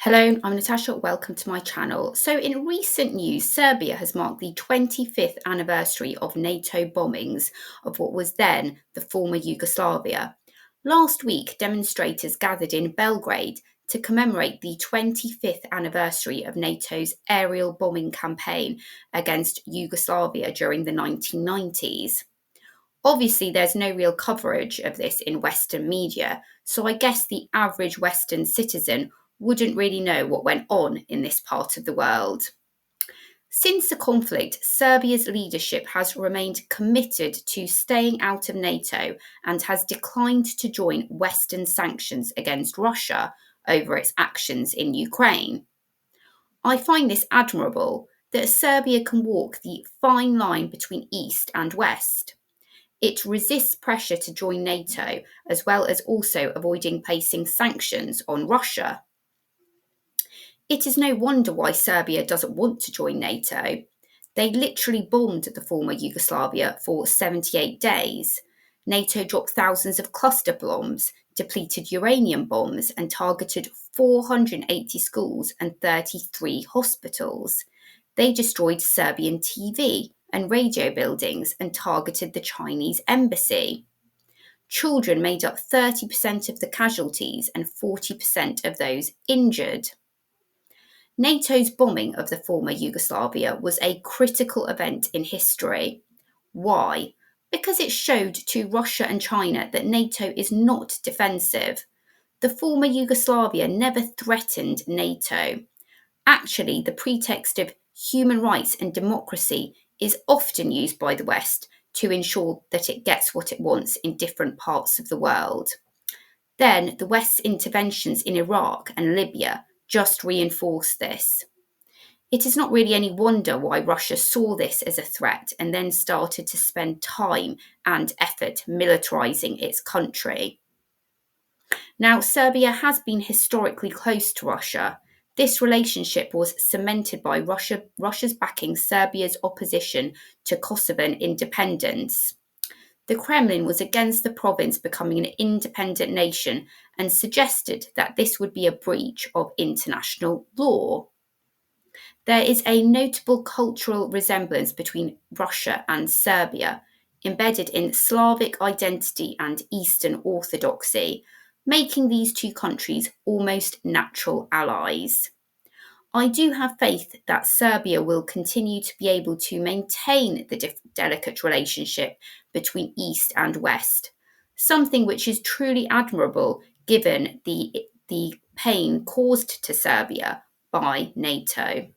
Hello, I'm Natasha. Welcome to my channel. So, in recent news, Serbia has marked the 25th anniversary of NATO bombings of what was then the former Yugoslavia. Last week, demonstrators gathered in Belgrade to commemorate the 25th anniversary of NATO's aerial bombing campaign against Yugoslavia during the 1990s. Obviously, there's no real coverage of this in Western media, so I guess the average Western citizen wouldn't really know what went on in this part of the world. Since the conflict, Serbia's leadership has remained committed to staying out of NATO and has declined to join Western sanctions against Russia over its actions in Ukraine. I find this admirable that Serbia can walk the fine line between East and West. It resists pressure to join NATO, as well as also avoiding placing sanctions on Russia. It is no wonder why Serbia doesn't want to join NATO. They literally bombed the former Yugoslavia for 78 days. NATO dropped thousands of cluster bombs, depleted uranium bombs, and targeted 480 schools and 33 hospitals. They destroyed Serbian TV and radio buildings and targeted the Chinese embassy. Children made up 30% of the casualties and 40% of those injured. NATO's bombing of the former Yugoslavia was a critical event in history. Why? Because it showed to Russia and China that NATO is not defensive. The former Yugoslavia never threatened NATO. Actually, the pretext of human rights and democracy is often used by the West to ensure that it gets what it wants in different parts of the world. Then, the West's interventions in Iraq and Libya just reinforce this. It is not really any wonder why Russia saw this as a threat and then started to spend time and effort militarizing its country. Now, Serbia has been historically close to Russia. This relationship was cemented by Russia's backing Serbia's opposition to Kosovan independence. The Kremlin was against the province becoming an independent nation and suggested that this would be a breach of international law. There is a notable cultural resemblance between Russia and Serbia, embedded in Slavic identity and Eastern Orthodoxy, making these two countries almost natural allies. I do have faith that Serbia will continue to be able to maintain the delicate relationship between East and West, something which is truly admirable given the pain caused to Serbia by NATO.